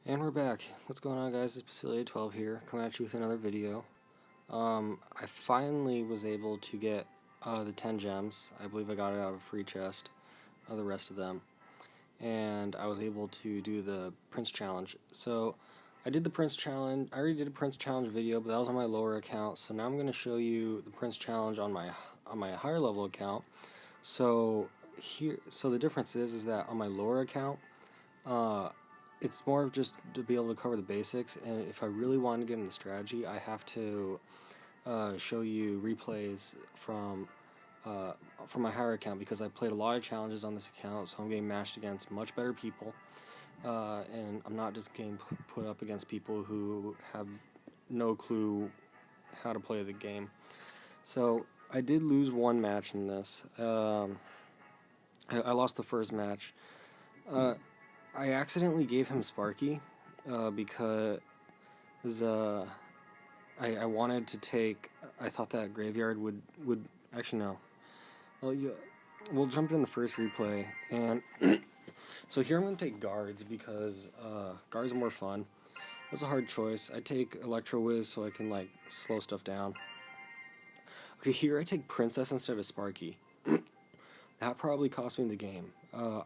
And we're back. What's going on, guys? It's Basilia12 here, coming at you with another video. I finally was able to get the 10 gems. I believe I got it out of a free chest, the rest of them. And I was able to do the Prince Challenge. So, I did the Prince Challenge. I already did a Prince Challenge video, but that was on my lower account. So now I'm going to show you the Prince Challenge on my higher level account. So the difference is that on my lower account, it's more of just to be able to cover the basics, and if I really want to get into strategy, I have to show you replays from my higher account, because I played a lot of challenges on this account, so I'm getting matched against much better people, and I'm not just getting put up against people who have no clue how to play the game. So I did lose one match in this. I lost the first match. I accidentally gave him Sparky because I wanted to take. I thought that Graveyard would actually no. Well, yeah, we'll jump in the first replay, and so here I'm going to take guards because guards are more fun. It was a hard choice. I take Electro Whiz so I can like slow stuff down. Okay, here I take Princess instead of Sparky. That probably cost me the game.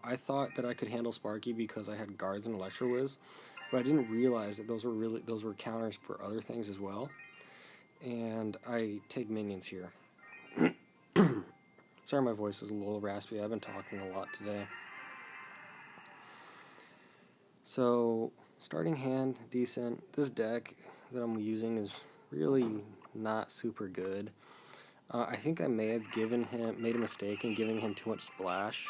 I thought that I could handle Sparky because I had guards and Electro Whiz, but I didn't realize that those were counters for other things as well. And I take minions here. Sorry, my voice is a little raspy. I've been talking a lot today. So, starting hand, decent. This deck that I'm using is really not super good. I think I may have made a mistake in giving him too much splash.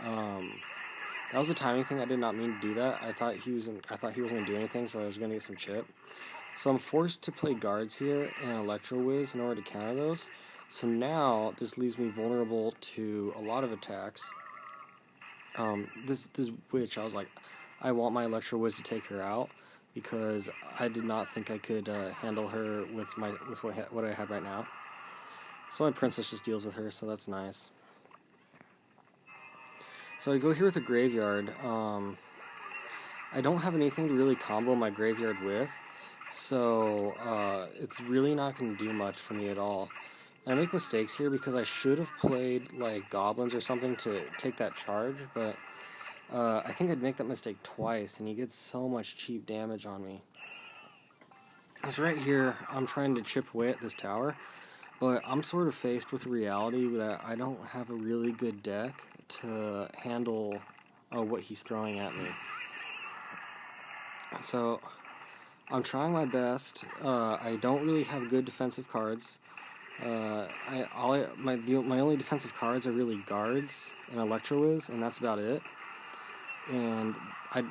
That was a timing thing. I did not mean to do that. I thought he wasn't going to do anything, so I was going to get some chip. So I'm forced to play guards here and Electro Whiz in order to counter those. So now this leaves me vulnerable to a lot of attacks. This witch, I was like, I want my Electro Whiz to take her out because I did not think I could handle her with what I had right now. So my princess just deals with her, so that's nice. So I go here with a Graveyard. I don't have anything to really combo my Graveyard with, so it's really not going to do much for me at all. And I make mistakes here because I should have played like Goblins or something to take that charge, but I think I'd make that mistake twice, and he gets so much cheap damage on me. So right here, I'm trying to chip away at this tower, but I'm sort of faced with the reality that I don't have a really good deck to handle what he's throwing at me. So I'm trying my best. I don't really have good defensive cards. My only defensive cards are really guards and Electro Whiz, and that's about it. And I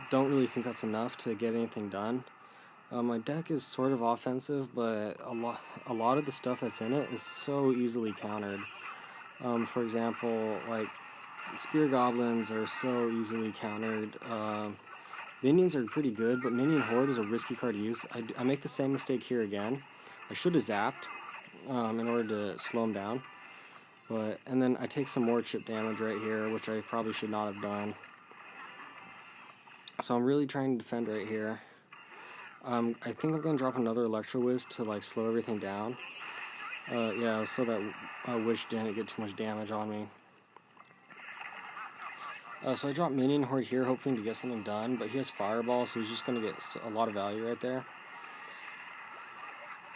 don't really think that's enough to get anything done. My deck is sort of offensive, but a lot of the stuff that's in it is so easily countered. For example, like Spear Goblins are so easily countered. Minions are pretty good, but Minion Horde is a risky card to use. I make the same mistake here again. I should have zapped in order to slow him down. And then I take some more chip damage right here, which I probably should not have done. So I'm really trying to defend right here. I think I'm going to drop another Electro Whiz to like slow everything down. Yeah, so that Witch didn't get too much damage on me. So I dropped Minion Horde here, hoping to get something done, but he has Fireball, so he's just going to get a lot of value right there.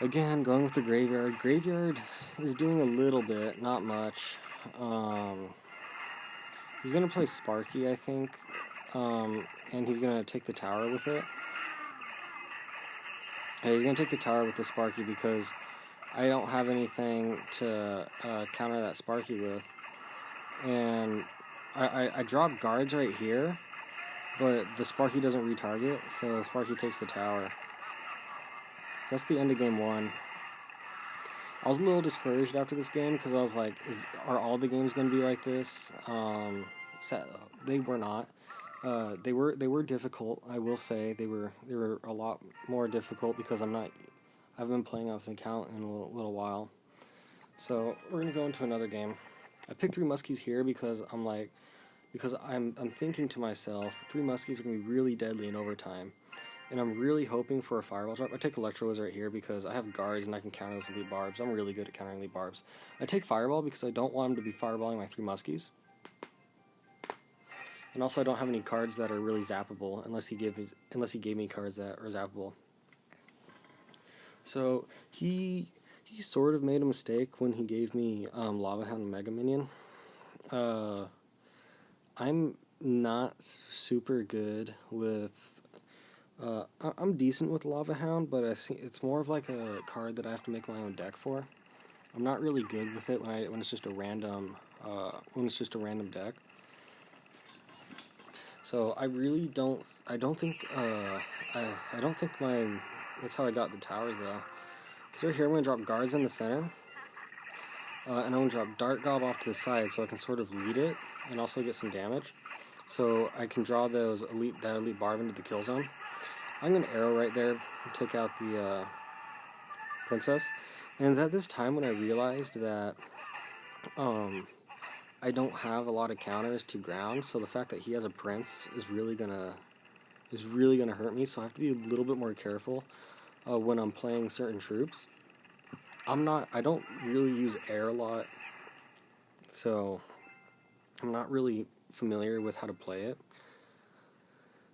Again, going with the Graveyard. Graveyard is doing a little bit, not much. He's going to play Sparky, I think, and he's going to take the tower with it. Yeah, he's going to take the tower with the Sparky because I don't have anything to counter that Sparky with. And I drop guards right here, but the Sparky doesn't retarget, so Sparky takes the tower. So that's the end of game one. I was a little discouraged after this game because I was like, are all the games going to be like this? They were not. They were difficult. I will say they were a lot more difficult because I've been playing on this account in a little while. So we're gonna go into another game. I picked 3 Muskies here because I'm like, because I'm thinking to myself, 3 Muskies are going to be really deadly in overtime. And I'm really hoping for a Fireball drop. I take Electro Wizard right here because I have guards and I can counter those Elite Barbs. I'm really good at countering Elite Barbs. I take Fireball because I don't want him to be Fireballing my 3 Muskies. And also I don't have any cards that are really zappable unless he gave me cards that are zappable. So he sort of made a mistake when he gave me Lava Hound and Mega Minion. I'm not super good with... I'm decent with Lava Hound, but it's more of like a card that I have to make my own deck for. I'm not really good with it when it's just a random deck. So I really don't think that's how I got the towers though. So right here I'm gonna drop guards in the center, and I'm gonna drop Dart Gob off to the side so I can sort of lead it and also get some damage. So I can draw that elite Barb into the kill zone. I'm going to arrow right there and take out the princess. And it's at this time when I realized that I don't have a lot of counters to ground, so the fact that he has a prince is really gonna hurt me. So I have to be a little bit more careful when I'm playing certain troops. I don't really use air a lot, so I'm not really familiar with how to play it.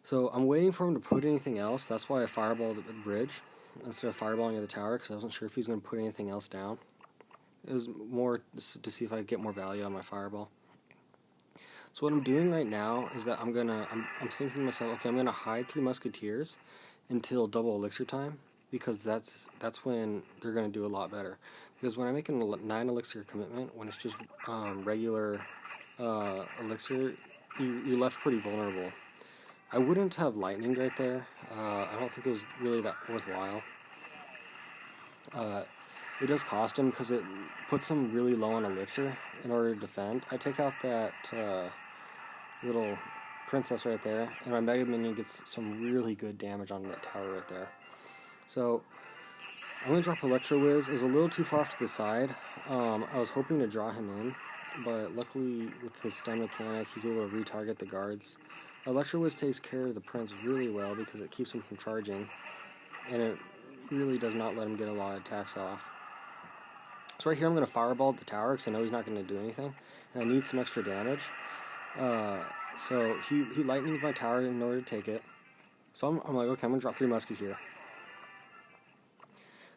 So I'm waiting for him to put anything else. That's why I fireballed at the bridge instead of fireballing at the tower, because I wasn't sure if he was going to put anything else down. It was more to see if I could get more value on my fireball. So what I'm doing right now is that I'm thinking to myself, okay, I'm gonna hide 3 Musketeers until double elixir time, because that's when they're gonna do a lot better. Because when I make a 9 elixir commitment, when it's just regular elixir, you're left pretty vulnerable. I wouldn't have lightning right there. I don't think it was really that worthwhile. It does cost him because it puts him really low on elixir in order to defend. I take out that little princess right there, and my Mega Minion gets some really good damage on that tower right there. So I'm going to drop Electro Wiz. It was a little too far off to the side. I was hoping to draw him in, but luckily with his stun mechanic, he's able to retarget the guards. Electro Wiz takes care of the prince really well because it keeps him from charging, and it really does not let him get a lot of attacks off. So right here I'm going to fireball at the tower because I know he's not going to do anything, and I need some extra damage. So he lightnings my tower in order to take it. So I'm like, okay, I'm going to drop 3 Muskies here.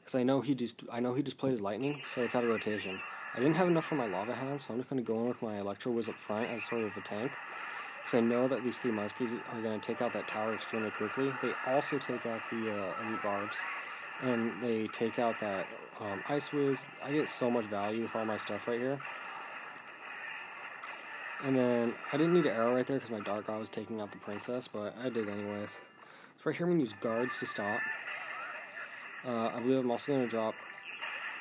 Because I know he just played his lightning, so it's out of rotation. I didn't have enough for my Lava Hound, so I'm just going to go in with my Electro Wiz up front as sort of a tank. Because I know that these 3 Muskies are going to take out that tower extremely quickly. They also take out the Elite Barbs, and they take out that Ice Wiz. I get so much value with all my stuff right here. And then I didn't need an arrow right there because my Dark God was taking out the princess, but I did anyways. So right here I'm going to use guards to stop. I believe I'm also going to drop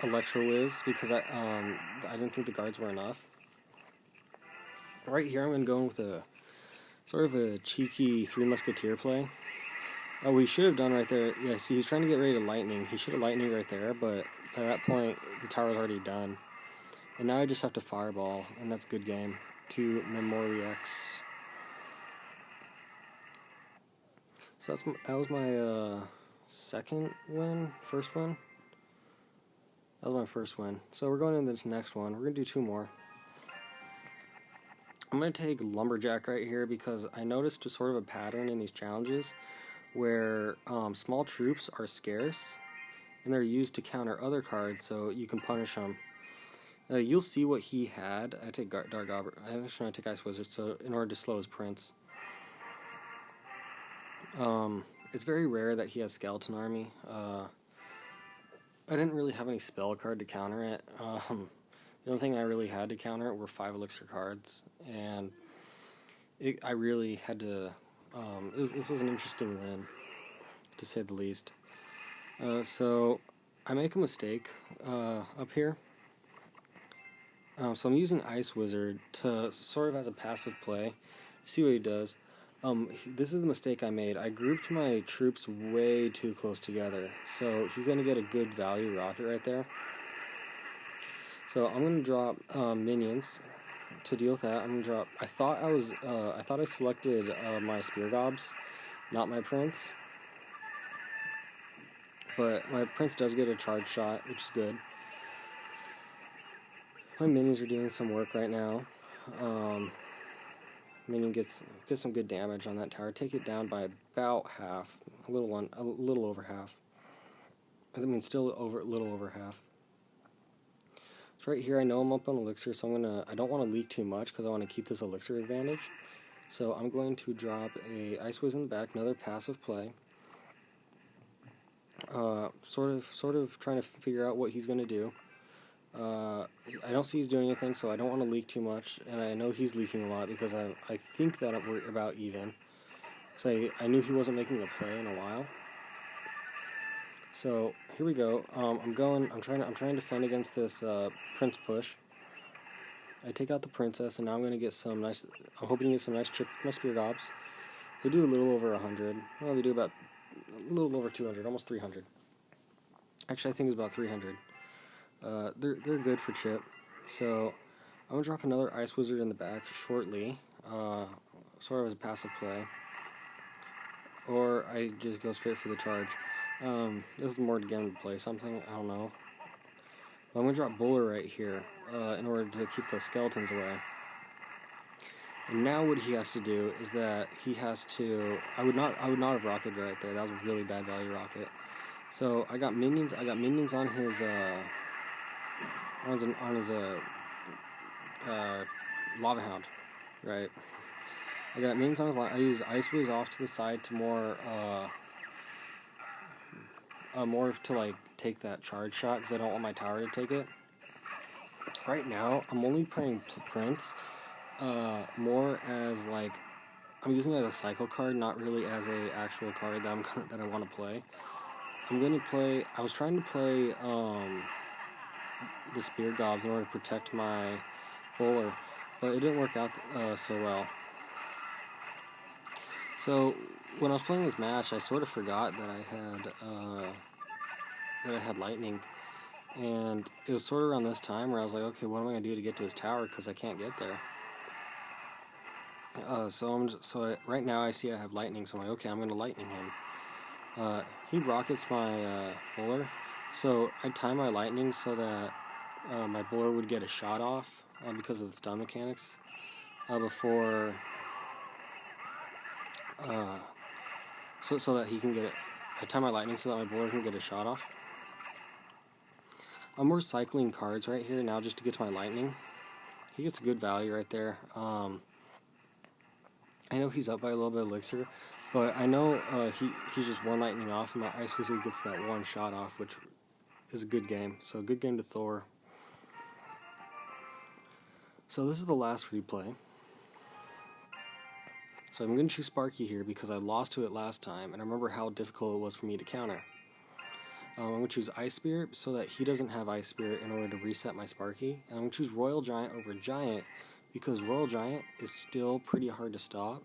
Electro Wiz because I didn't think the guards were enough. Right here I'm going to go in with a sort of a cheeky 3 Musketeer play. What he should have done right there, yeah, see, he's trying to get ready to lightning. He should have lightning right there, but by that point, the tower's already done. And now I just have to fireball, and that's good game. To Memoriex. So that was my first win. That was my first win. So we're going into this next one. We're going to do 2 more. I'm going to take Lumberjack right here because I noticed sort of a pattern in these challenges where small troops are scarce and they're used to counter other cards so you can punish them. You'll see what he had. I take Dark Goblin. I'm just trying to take Ice Wizard so in order to slow his prince. It's very rare that he has Skeleton Army. I didn't really have any spell card to counter it. The only thing I really had to counter it were 5 elixir cards, and I really had to. This was an interesting win, to say the least. So I make a mistake up here. So I'm using Ice Wizard to sort of as a passive play. See what he does. This is the mistake I made. I grouped my troops way too close together, so he's going to get a good value rocket right there. So I'm going to drop minions to deal with that, I'm gonna drop. I thought I selected my spear gobs, not my prince. But my prince does get a charge shot, which is good. My minions are doing some work right now. Minion gets some good damage on that tower. Take it down by about half, a little over half. I mean, still a little over half. So right here, I know I'm up on elixir, so I don't want to leak too much because I want to keep this elixir advantage. So I'm going to drop a Ice Wiz in the back, another passive play. Sort of trying to figure out what he's going to do. I don't see he's doing anything, so I don't want to leak too much, and I know he's leaking a lot because I think that we're about even. So I knew he wasn't making a play in a while. So here we go. I'm trying to defend against this prince push. I take out the princess, and now I'm going to get some nice. I'm hoping to get some nice chip with my spear gobs. They do a little over 100. Well, they do about a little over 200, almost 300. Actually, I think it's about 300. They're good for chip. So I'm gonna drop another Ice Wizard in the back shortly. Sort of as a passive play, or I just go straight for the charge. This is more to get him to play something. I don't know. But I'm gonna drop Buller right here in order to keep the skeletons away. And now what he has to do is that he has to. I would not have rocketed right there. That was a really bad value rocket. So I got minions. on his Lava Hound, right? I got minions on his line. I use Ice Wiz off to the side to more to like take that charge shot because I don't want my tower to take it. Right now, I'm only playing Prince more as like I'm using it as a cycle card, not really as a actual card that I want to play. I'm gonna play. I was trying to play the spear gobs in order to protect my bowler, but it didn't work out so well. So when I was playing this match, I sort of forgot that I had lightning, and it was sort of around this time where I was like, okay, what am I gonna do to get to his tower because I can't get there. Right now I see I have lightning, so I'm like, okay, I'm gonna lightning him. He rockets my bowler, so I time my lightning so that my bowler would get a shot off because of the stun mechanics before. So that he can get it. I time my lightning so that my bowler can get a shot off. I'm recycling cards right here now just to get to my lightning. He gets a good value right there. I know he's up by a little bit of elixir, but I know he's just one lightning off, and my Ice Wizard gets that one shot off, which is a good game. So good game to Thor. So this is the last replay. So I'm going to choose Sparky here because I lost to it last time, and I remember how difficult it was for me to counter. I'm going to choose Ice Spirit so that he doesn't have Ice Spirit in order to reset my Sparky. And I'm going to choose Royal Giant over Giant because Royal Giant is still pretty hard to stop.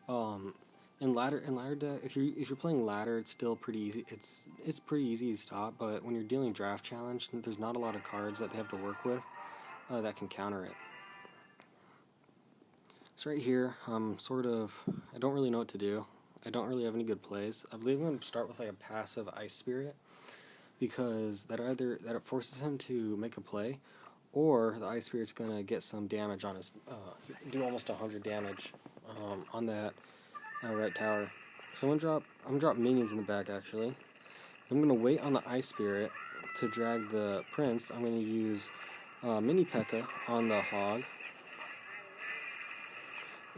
In ladder deck, if you're playing ladder, it's still pretty easy. It's pretty easy to stop, but when you're dealing draft challenge, there's not a lot of cards that they have to work with that can counter it. So right here, I don't really know what to do. I don't really have any good plays. I believe I'm going to start with like a passive Ice Spirit because that it forces him to make a play, or the Ice Spirit's going to get some damage on his, do almost 100 damage on that right tower. So I'm gonna drop minions in the back actually. I'm going to wait on the Ice Spirit to drag the Prince. I'm going to use Mini P.E.K.K.A. on the Hog.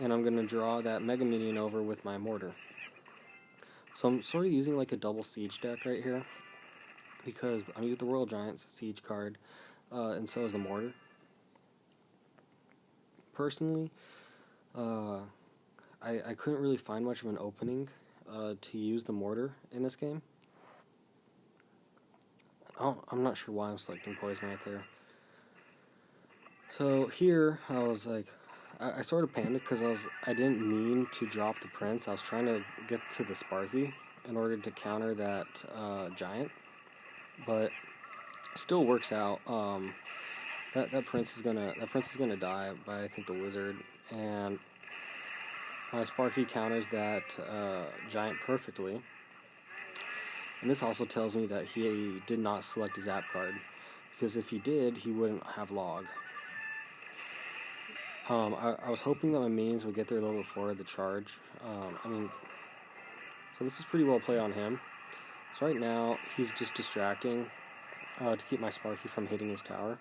And I'm going to draw that Mega Minion over with my Mortar. So I'm sort of using like a double siege deck right here, because I'm using the Royal Giant's siege card, and so is the Mortar. Personally, I couldn't really find much of an opening to use the Mortar in this game. I'm not sure why I'm selecting Poison right there. So here, I was like, I sort of panicked because I didn't mean to drop the Prince. I was trying to get to the Sparky in order to counter that Giant, but it still works out. that prince is gonna die by, I think, the wizard, and my Sparky counters that giant perfectly. And this also tells me that he did not select a zap card, because if he did, he wouldn't have log. I was hoping that my minions would get there a little before the charge. So this is pretty well played on him. So right now, he's just distracting to keep my Sparky from hitting his tower.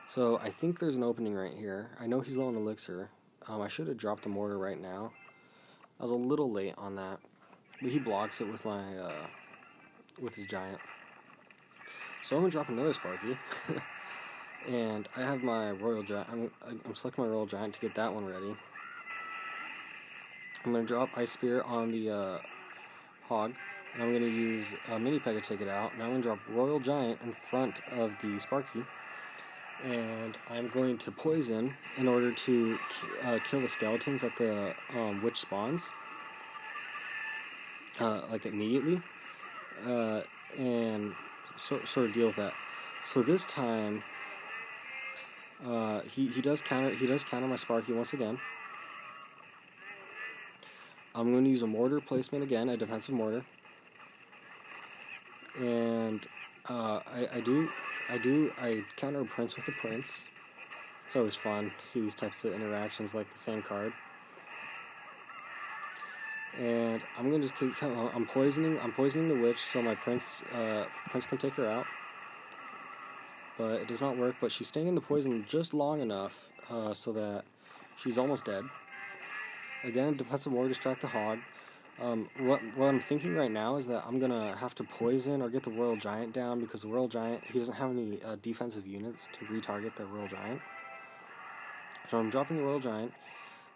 So I think there's an opening right here. I know he's low on elixir. I should have dropped the mortar right now. I was a little late on that, but he blocks it with my with his giant. So I'm gonna drop another Sparky, and I have my royal giant. I'm selecting my royal giant to get that one ready. I'm gonna drop Ice Spear on the hog, and I'm gonna use Mini Peg to take it out. Now I'm gonna drop royal giant in front of the Sparky, and I'm going to poison in order to kill the skeletons at the witch spawns, like immediately, and sort of deal with that. So this time, he does counter my Sparky once again. I'm going to use a mortar placement again, a defensive mortar, and I counter a prince with a prince. It's always fun to see these types of interactions, like the same card. And I'm gonna just keep. I'm poisoning the witch so my prince can take her out. But it does not work. But she's staying in the poison just long enough so that she's almost dead. Again, defensive mortar, distract the hog. What I'm thinking right now is that I'm gonna have to poison or get the royal giant down, because the royal giant, he doesn't have any defensive units to retarget the royal giant. So I'm dropping the royal giant,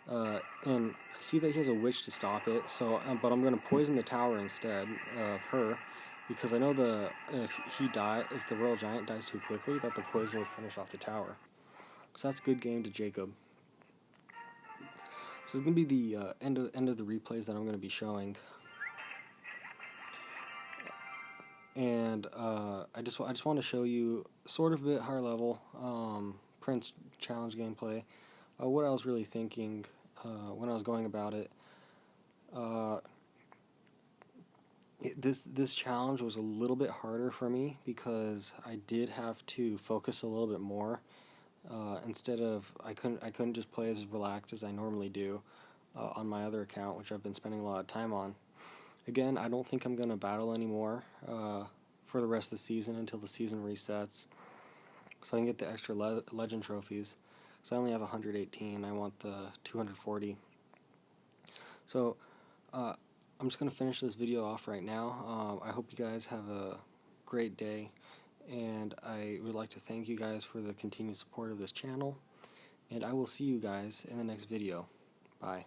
and I see that he has a witch to stop it. So, but I'm gonna poison the tower instead of her, because I know if the royal giant dies too quickly, that the poison will finish off the tower. So that's a good game to Jacob. So this is gonna be the end of the replays that I'm gonna be showing. And I just want to show you sort of a bit higher level Prince challenge gameplay. What I was really thinking when I was going about it. This challenge was a little bit harder for me because I did have to focus a little bit more. Instead of I couldn't just play as relaxed as I normally do on my other account, which I've been spending a lot of time on. Again, I don't think I'm going to battle anymore for the rest of the season until the season resets, so I can get the extra legend trophies. So I only have 118. I want the 240. So I'm just going to finish this video off right now. I hope you guys have a great day, and I would like to thank you guys for the continued support of this channel, and I will see you guys in the next video. Bye.